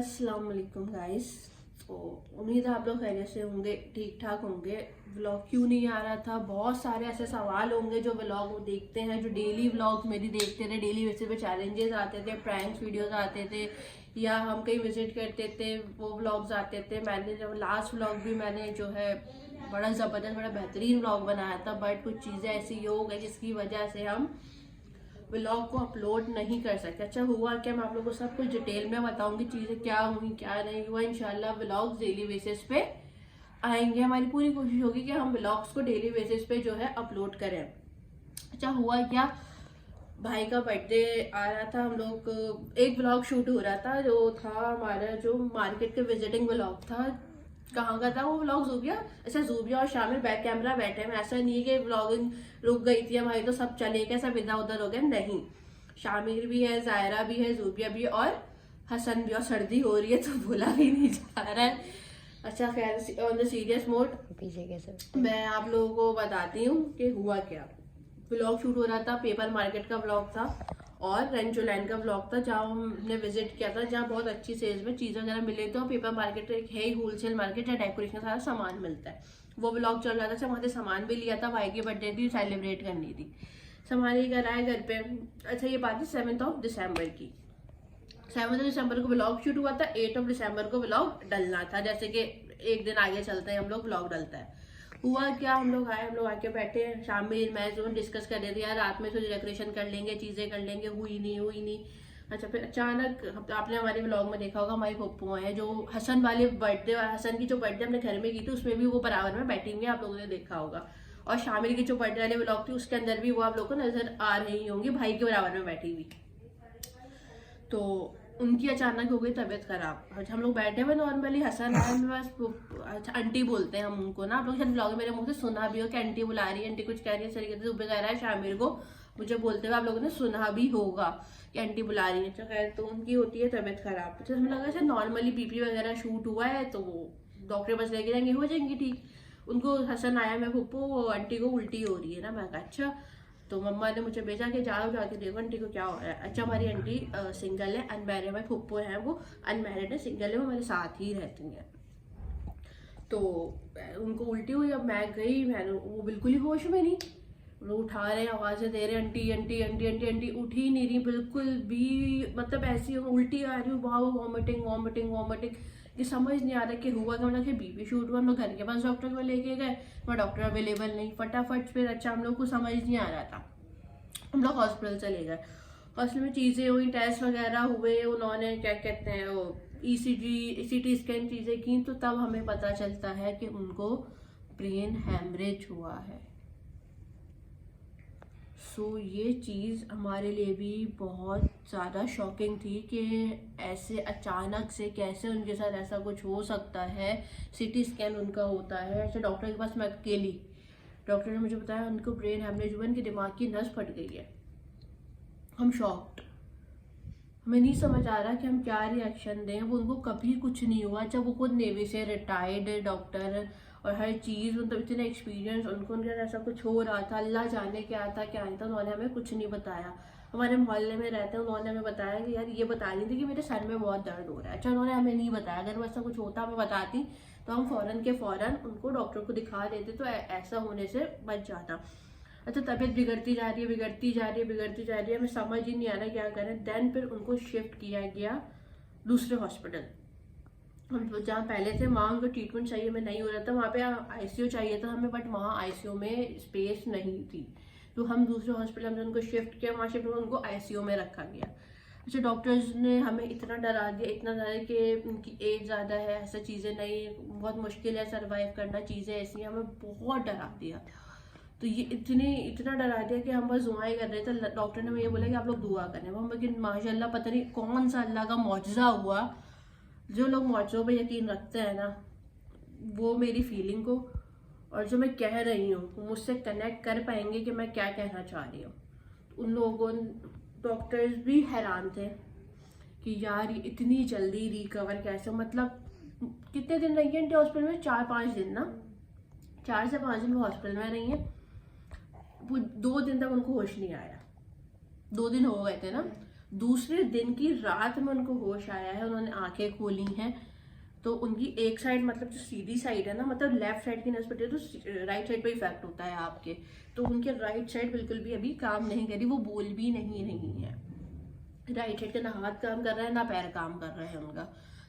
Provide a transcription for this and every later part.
अस्सलाम वालेकुम गाइस। तो उम्मीद है आप लोग खैरियत से होंगे, ठीक ठाक होंगे। व्लॉग क्यों नहीं आ रहा था, बहुत सारे ऐसे सवाल होंगे जो व्लॉग वो देखते हैं, जो डेली व्लॉग मेरी देखते थे, डेली बेसिस पे चैलेंजेस आते थे, प्रैंक्स वीडियोस आते थे, या हम कहीं विजिट करते थे वो व्लॉग्स आते थे। मैंने जब लास्ट व्लॉग भी मैंने जो है बड़ा ज़बरदस्त बड़ा बेहतरीन व्लॉग बनाया था, बट कुछ चीज़ें ऐसी हो गई जिसकी वजह से हम व्लॉग को अपलोड नहीं कर सकते। अच्छा हुआ क्या, मैं आप लोगों को सब कुछ डिटेल में बताऊंगी, चीज़ें क्या हुई क्या नहीं हुआ। इंशाल्लाह व्लॉग्स डेली बेसिस पे आएंगे। हमारी पूरी कोशिश होगी कि हम व्लॉग्स को डेली बेसिस पे जो है अपलोड करें। अच्छा हुआ क्या, भाई का बर्थडे आ रहा था, हम लोग एक व्लॉग शूट हो रहा था जो था हमारा जो मार्केट के विजिटिंग व्लॉग था। कहाँ का था वो व्लॉग? जूबिया। अच्छा, जूबिया और शामिल बैक कैमरा बैठे हैं। ऐसा नहीं है कि व्लॉगिंग रुक गई थी हमारी तो सब चले गए, सब इधर उधर हो गए, नहीं। शामिल भी है, जायरा भी है, जूबिया भी और हसन भी। और सर्दी हो रही है तो भूला भी नहीं जा रहा है। अच्छा खैर, ऑन द सीरियस मोड पीछे कैसे मैं आप लोगों को बताती हूँ कि हुआ क्या। व्लॉग शूट हो रहा था, पेपर मार्केट का व्लॉग था और रेंचोलैंड का व्लॉग था, जहाँ हमने विजिट किया था, जहाँ बहुत अच्छी सेल्स में चीज़ें वगैरह मिले थे। और पेपर मार्केट एक है ही होलसेल मार्केट जहाँ डेकोरेशन का सारा सामान मिलता है। वो व्लॉग चल रहा था। अच्छा, वहाँ से सामान भी लिया था, भाई की बर्थडे थी, सेलिब्रेट करनी थी, सामान ही घर आए घर पे। अच्छा, ये बात है 7 दिसंबर की। 7 दिसंबर को व्लॉग शूट हुआ था, 8 दिसंबर को व्लॉग डलना था। जैसे कि एक दिन आगे चलते हैं हम लोग, व्लॉग डलता है। हुआ क्या, हम लोग आके बैठे, शामिल मैं जो डिस्कस कर रहे थे यार रात में थोड़ी डेकोरेशन कर लेंगे, चीजें कर लेंगे, हुई नहीं। अच्छा, फिर अचानक आपने हमारे व्लॉग में देखा होगा, हमारी पप्पू है जो हसन वाले बर्थडे, हसन की जो बर्थडे हमने घर में की थी उसमें भी वो बराबर में बैठी हुई है, आप लोगों ने देखा होगा। और शामिल की जो बर्थडे वाले व्लॉग थी उसके अंदर भी वो आप लोग को नजर आ रही होंगी, भाई के बराबर में बैठी हुई। तो उनकी अचानक हो गई तबीयत खराब। अच्छा, हम लोग बैठे हुए नॉर्मली, हसन आए, बस अच्छा आंटी बोलते हैं हम उनको ना, आप लोग शायद ब्लॉग मेरे मुंह से सुना भी हो कि आंटी बुला रही है, आंटी कुछ कह रही है इस तरीके से। सुबह कह रहा है शामिर को मुझे बोलते हुए आप लोगों ने सुना भी होगा कि आंटी बुला रही है। अच्छा खैर, तो उनकी होती है तबीयत खराब। अच्छा, हमें लगा शायद नॉर्मली बीपी वगैरह शूट हुआ है तो वो डॉक्टर बस लेके जाएंगे, हो जाएंगी ठीक। उनको हसन आया, मैं पप्पू आंटी को उल्टी हो रही है ना। मैं कहा अच्छा, तो मम्मा ने मुझे भेजा कि जाओ जाके देखो आंटी को क्या हो रहा है। अच्छा, हमारी आंटी सिंगल है, अनमैरिड, हमारे फुप्पो हैं वो अनमैरिड है, सिंगल है, वो मेरे साथ ही रहती हैं। तो उनको उल्टी हुई, अब मैं गई, मैंने वो बिल्कुल ही होश में नहीं, वो उठा रहे आवाज़ें दे रहे aunty aunty aunty aunty aunty, उठ ही नहीं रही बिल्कुल भी। मतलब ऐसी उल्टी आ रही हूँ, वहाँ वॉमिटिंग वॉमिटिंग वॉमिटिंग, ये समझ नहीं आ रहा कि हुआ क्या। मतलब कि बीपी शूट हुआ, हम लोग घर के पास डॉक्टर को लेके गए, वहाँ डॉक्टर अवेलेबल नहीं, फटाफट फिर। अच्छा, हम लोग को समझ नहीं आ रहा था, हम लोग हॉस्पिटल चले गए। हॉस्पिटल में चीज़ें हुई, टेस्ट वगैरह हुए, उन्होंने क्या कहते हैं वो ईसीजी सीटी स्कैन चीज़ें की, तो तब हमें पता चलता है कि उनको ब्रेन हैमरेज हुआ है। सो ये चीज़ हमारे लिए भी बहुत ज़्यादा शॉकिंग थी कि ऐसे अचानक से कैसे उनके साथ ऐसा कुछ हो सकता है। सीटी स्कैन उनका होता है। ऐसे डॉक्टर के पास मैं अकेली, डॉक्टर ने मुझे बताया उनको ब्रेन हैमरेज हुआ, उनके दिमाग की नस फट गई है। हम शॉक्ड, हमें नहीं समझ आ रहा कि हम क्या रिएक्शन दें। वो उनको कभी कुछ नहीं हुआ, जब वो खुद नेवी से रिटायर्ड डॉक्टर और हर चीज़, मतलब इतने एक्सपीरियंस, उनके साथ ऐसा कुछ हो रहा था, अल्लाह जाने क्या था क्या नहीं था, उन्होंने हमें कुछ नहीं बताया। हमारे मोहल्ले में रहते हैं, उन्होंने हमें बताया कि यार ये बता रही थी कि मेरे सर में बहुत दर्द हो रहा है। अच्छा, उन्होंने हमें नहीं बताया, अगर वो ऐसा कुछ होता हमें बताती तो हम फ़ौरन के फ़ौरन उनको डॉक्टर को दिखा देते, तो ऐसा होने से बच जाता। अच्छा, तबीयत बिगड़ती जा रही है, बिगड़ती जा रही है, बिगड़ती जा रही है, हमें समझ ही नहीं आ रहा क्या करें। देन फिर उनको शिफ्ट किया गया दूसरे हॉस्पिटल। हम जहाँ पहले थे वहाँ उनको ट्रीटमेंट चाहिए, हमें नहीं हो रहा था, वहाँ पे आईसीयू चाहिए था हमें, बट वहाँ आईसीयू में स्पेस नहीं थी। तो हम दूसरे हॉस्पिटल में उनको शिफ्ट किया, वहाँ शिफ्ट में उनको आईसीयू में रखा गया। अच्छा, डॉक्टर्स ने हमें इतना डरा दिया, इतना डरा कि उनकी एज ज़्यादा है, ऐसा चीज़ें नहीं, बहुत मुश्किल है सर्वाइव करना, चीज़ें ऐसी हैं, हमें बहुत डरा दिया। तो ये इतना डरा दिया कि हम बस दुआएं कर रहे थे। डॉक्टर ने ये बोला कि आप लोग दुआ करें, वो लेकिन माशाल्लाह पता नहीं कौन सा अल्लाह का मौजज़ा हुआ। जो लोग मौजज़ों पे यकीन रखते हैं ना, वो मेरी फीलिंग को और जो मैं कह रही हूँ मुझसे कनेक्ट कर पाएंगे कि मैं क्या कहना चाह रही हूँ। उन लोगों, डॉक्टर्स भी हैरान थे कि यार ये इतनी जल्दी रिकवर कैसे, मतलब कितने दिन रही है हॉस्पिटल में? 4-5 दिन ना, 4 से 5 दिन वो हॉस्पिटल में रही है। वो 2 दिन तक उनको होश नहीं आया, 2 दिन हो गए थे ना, दूसरे दिन की रात में उनको होश आया है, उन्होंने आंखें खोली हैं, तो उनकी एक साइड मतलब जो सीधी साइड है ना, मतलब लेफ्ट साइड की नस है, तो राइट साइड पे इफेक्ट होता है आपके, तो उनके राइट साइड बिल्कुल भी अभी काम नहीं करी, वो बोल भी नहीं रही है। राइट साइड का ना हाथ काम कर रहा है ना पैर काम कर रहा है उनका,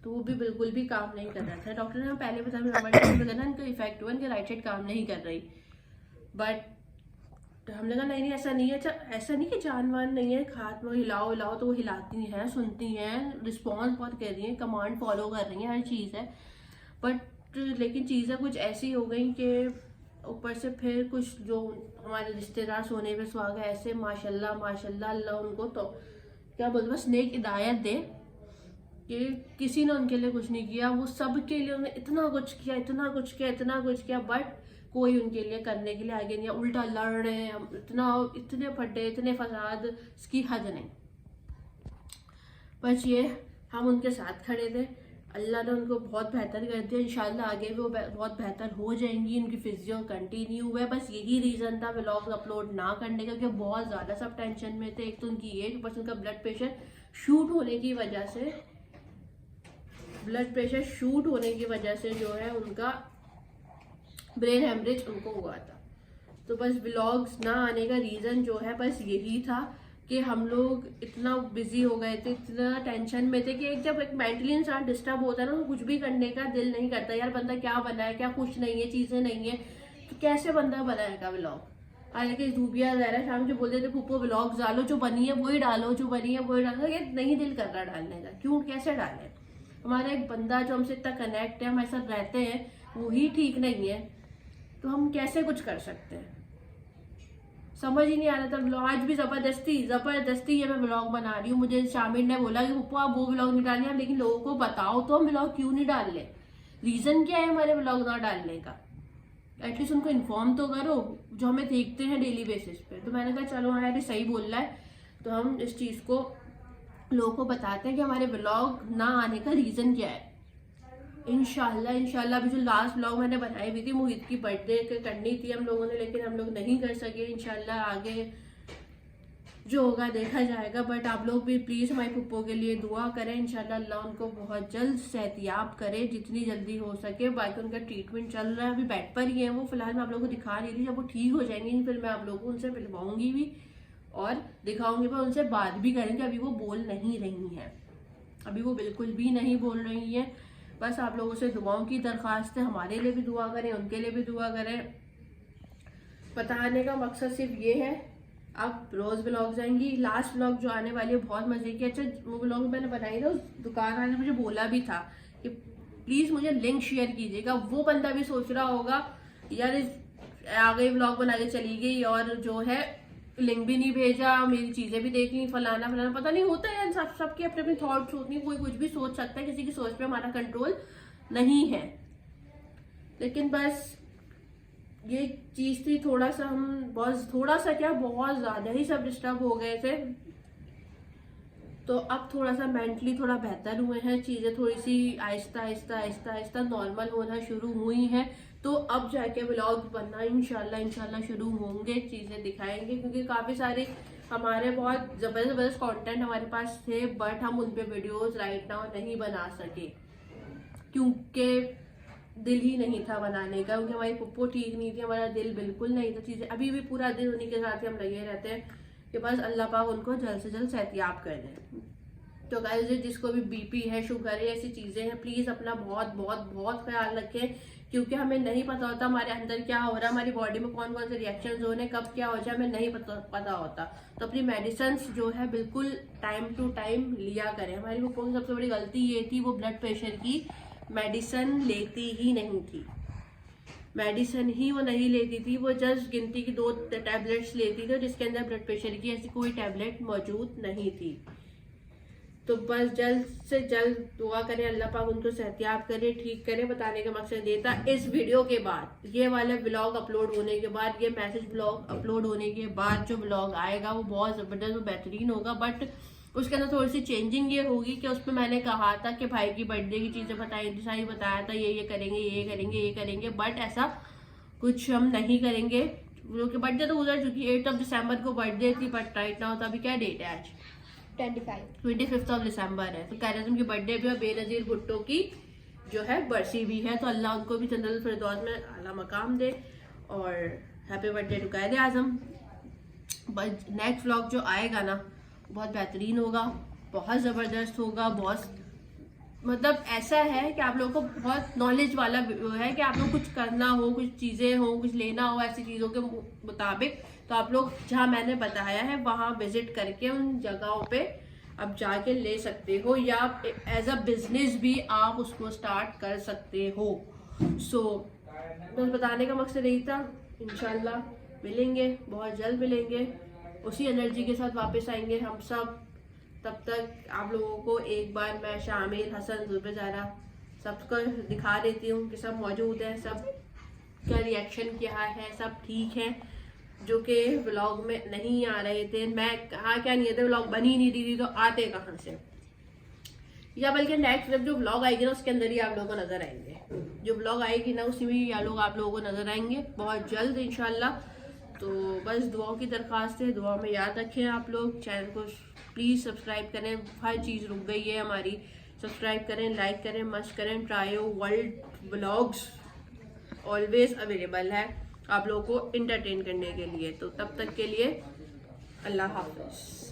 तो वो भी बिल्कुल भी काम नहीं कर रहा था। डॉक्टर ने पहले बताया इनका इफेक्ट हुआ, इनका राइट साइड काम नहीं कर रही, बट हमने कहा नहीं नहीं ऐसा नहीं है। अच्छा ऐसा नहीं कि जानवान नहीं है, हाथ में हिलाओ हिलाओ तो वो हिलाती हैं, सुनती हैं, रिस्पॉन्स बहुत कर रही हैं, कमांड फॉलो कर रही हैं, हर चीज़ है, बट लेकिन चीज़ें कुछ ऐसी हो गई कि ऊपर से फिर कुछ जो हमारे रिश्तेदार सोने पे सुहागा ऐसे माशाल्लाह माशाल्लाह, अल्लाह उनको तो क्या बोलते बस नेक हिदायत दे कि किसी ने उनके लिए कुछ नहीं किया, वो सब के लिए उन्होंने इतना कुछ किया, इतना कुछ किया, इतना कुछ किया, बट कोई उनके लिए करने के लिए आगे नहीं, उल्टा लड़ रहे हैं, इतना इतने फटे इतने फसाद, इसकी हद नहीं। बस ये हम उनके साथ खड़े थे, अल्लाह ने उनको बहुत बेहतर कर दिया, इंशाल्लाह आगे भी वो बहुत बेहतर हो जाएंगी, उनकी फिजियो कंटिन्यू है। बस यही रीज़न था व्लॉग अपलोड ना करने का, क्योंकि बहुत ज़्यादा सब टेंशन में थे। एक तो उनकी एज, ऊपर से उनका ब्लड प्रेशर शूट होने की वजह से जो है उनका ब्रेन हेमरेज उनको हुआ था। तो बस व्लॉग्स ना आने का रीज़न जो है बस यही था कि हम लोग इतना बिजी हो गए थे, इतना टेंशन में थे कि जब एक मेंटली इंसान डिस्टर्ब होता है ना, तो कुछ भी करने का दिल नहीं करता। यार बंदा क्या बनाए, क्या कुछ नहीं है, चीज़ें नहीं है, तो कैसे बंदा बनाएगा व्लॉग। हालांकि धूबिया ज़रा शाम जो बोलते थे पुप्पो व्लॉग्स डालो, जो बनी है वही डालो, जो बनी है वही डालो, ये नहीं दिल कर रहा डालने का, क्यों कैसे डालें। हमारा एक बंदा जो हमसे इतना कनेक्ट है, हमारे साथ रहते हैं, वही ठीक नहीं है, तो हम कैसे कुछ कर सकते हैं, समझ ही नहीं आ रहा था। आज भी जबरदस्ती ये मैं व्लॉग बना रही हूँ। मुझे शामिर ने बोला कि पप्पू आप वो व्लॉग नहीं डालिए, लेकिन लोगों को बताओ तो हम व्लॉग क्यों नहीं डाल रहे, रीजन क्या है हमारे व्लॉग ना डालने का, एटलीस्ट उनको इन्फॉर्म तो करो जो हमें देखते हैं डेली बेसिस पे। तो मैंने कहा चलो हाँ यार सही बोल रहा है, तो हम इस चीज़ को लोगों को बताते हैं कि हमारे व्लॉग ना आने का रीज़न क्या है। इंशाल्लाह अभी जो लास्ट व्लॉग मैंने बनाई हुई थी, मोहित की बर्थडे करनी थी हम लोगों ने, लेकिन हम लोग नहीं कर सके। इंशाल्लाह आगे जो होगा देखा जाएगा, बट आप लोग भी प्लीज़ हमारे पुप्पो के लिए दुआ करें, इंशाल्लाह अल्लाह उनको बहुत जल्द सेहतियाब करे, जितनी जल्दी हो सके। बाकी उनका ट्रीटमेंट चल रहा है, अभी बेड पर ही है वो, फिलहाल मैं आप लोगों को दिखा रही थी, जब वो ठीक हो जाएंगे फिर मैं आप लोगों को उनसे मिलवाऊंगी भी और दिखाऊंगी भी, उनसे बात भी करेंगे। अभी वो बोल नहीं रही हैं, अभी वो बिल्कुल भी नहीं बोल रही हैं। बस आप लोगों से दुआओं की दरख्वास्त है, हमारे लिए भी दुआ करें, उनके लिए भी दुआ करें। बताने का मकसद सिर्फ ये है, अब रोज व्लॉग जाएंगी। लास्ट व्लॉग जो आने वाली है बहुत मजे की, अच्छा वो व्लॉग मैंने बनाई था, उस दुकान वाले ने मुझे बोला भी था कि प्लीज मुझे लिंक शेयर कीजिएगा। वो बंदा भी सोच रहा होगा यार आ गई व्लॉग बना के चली गई और जो है लिंक भी नहीं भेजा, मेरी चीजें भी देख ली, फलाना फलाना, पता नहीं होता है यार, सबके अपने अपने थॉट्स होते हैं, कोई कुछ भी सोच सकता है, किसी की सोच पे हमारा कंट्रोल नहीं है। लेकिन बस ये चीज थी, थोड़ा सा हम थोड़ा सा क्या बहुत ज्यादा ही सब डिस्टर्ब हो गए थे, तो अब थोड़ा सा मेंटली थोड़ा बेहतर हुए हैं, चीजें थोड़ी सी आहिस्ता आहिस्ता आहिस्ता आहिस्ता नॉर्मल होना शुरू हुई हैं। तो अब जाके व्लॉग बनना इंशाल्लाह शुरू होंगे, चीजें दिखाएंगे, क्योंकि काफी सारे हमारे बहुत जबरदस्त कंटेंट हमारे पास थे, बट हम उन पे वीडियोस राइट नाउ नहीं बना सके क्योंकि दिल ही नहीं था बनाने का, क्योंकि हमारी पुप्पो ठीक नहीं थी, हमारा दिल बिल्कुल नहीं था। चीजें अभी भी पूरा दिन उन्हीं के साथ ही हम लगे रहते हैं कि बस अल्लाह पाक उनको जल्द से जल्द सेहतियाब कर दें। तो गाइस जिसको भी बीपी है, शुगर है, ऐसी चीजें हैं, प्लीज अपना बहुत बहुत बहुत ख्याल रखें, क्योंकि हमें नहीं पता होता हमारे अंदर क्या हो रहा है, हमारी बॉडी में कौन कौन से रिएक्शंस हो रहे हैं, कब क्या हो जाए हमें नहीं पता होता। तो अपनी मेडिसिन जो है बिल्कुल टाइम टू टाइम लिया करें। हमारी पुप्पो की सबसे बड़ी गलती ये थी, वो ब्लड प्रेशर की मेडिसिन लेती ही नहीं थी, मेडिसिन ही वो नहीं लेती थी, वो जस्ट गिनती की 2 टैबलेट्स लेती थी, जिसके अंदर ब्लड प्रेशर की ऐसी कोई टैबलेट मौजूद नहीं थी। तो बस जल्द से जल्द दुआ करें, अल्लाह पाक उनको सेहतियाब करे, ठीक करे। बताने का मकसद ये था, इस वीडियो के बाद, ये वाले व्लॉग अपलोड होने के बाद, ये मैसेज व्लॉग अपलोड होने के बाद जो व्लॉग आएगा वो बहुत ज़बरदस्त, वो बेहतरीन होगा, बट उसके अंदर थोड़ी सी चेंजिंग ये होगी कि उसमें मैंने कहा था कि भाई की बर्थडे की चीज़ें बताई, सारी बताया था, ये करेंगे, बट ऐसा कुछ हम नहीं करेंगे, क्योंकि बर्थडे तो गुजर चुकी है, 8 दिसंबर को बर्थडे थी, बट राइट नाउ तो अभी क्या डेट है आज 25 ऑफ दिसंबर है। तो कह रहे थे उनकी बर्थडे भी और बेनज़ीर भुट्टो की जो है बरसी भी है, तो अल्लाह उनको भी जन्नतुल फिरदौस में आला मकाम दे और हैप्पी बर्थडे टू कायदे आज़म। बस नेक्स्ट व्लॉग जो आएगा ना बहुत बेहतरीन होगा, बहुत ज़बरदस्त होगा, बहुत मतलब ऐसा है कि आप लोगों को बहुत नॉलेज वाला है कि आप लोग कुछ करना हो, कुछ चीज़ें हो, कुछ लेना हो ऐसी चीज़ों के मुताबिक, तो आप लोग जहाँ मैंने बताया है वहाँ विजिट करके उन जगहों पे अब जाके ले सकते हो, या एज अ बिजनेस भी आप उसको स्टार्ट कर सकते हो। सो तो बताने का मकसद यही था। इंशाल्लाह मिलेंगे, बहुत जल्द मिलेंगे, उसी एनर्जी के साथ वापस आएंगे हम सब। तब तक आप लोगों को एक बार मैं शामिर, हसन, जुल्फ़ारा सबको दिखा देती हूँ कि सब मौजूद हैं, सब का रिएक्शन क्या है, सब ठीक है। जो कि व्लॉग में नहीं आ रहे थे, मैं कहा क्या नहीं थे, व्लॉग बनी नहीं रही थी, तो आते कहाँ से, या बल्कि नेक्स्ट जो व्लॉग आएगी ना उसके अंदर ही आप लोगों को नजर आएंगे, जो व्लॉग आएगी ना उसी में ही आप लोगों को नजर आएंगे बहुत जल्द इंशाल्लाह। तो बस दुआओं की दरख्वास्त है, दुआ में याद रखें आप लोग, चैनल को प्लीज़ सब्सक्राइब करें, हर चीज़ रुक गई है हमारी, सब्सक्राइब करें, लाइक करें, मस्ट करें। Trio world vlogs always available है आप लोगों को इंटरटेन करने के लिए। तो तब तक के लिए अल्लाह हाफ़िज़।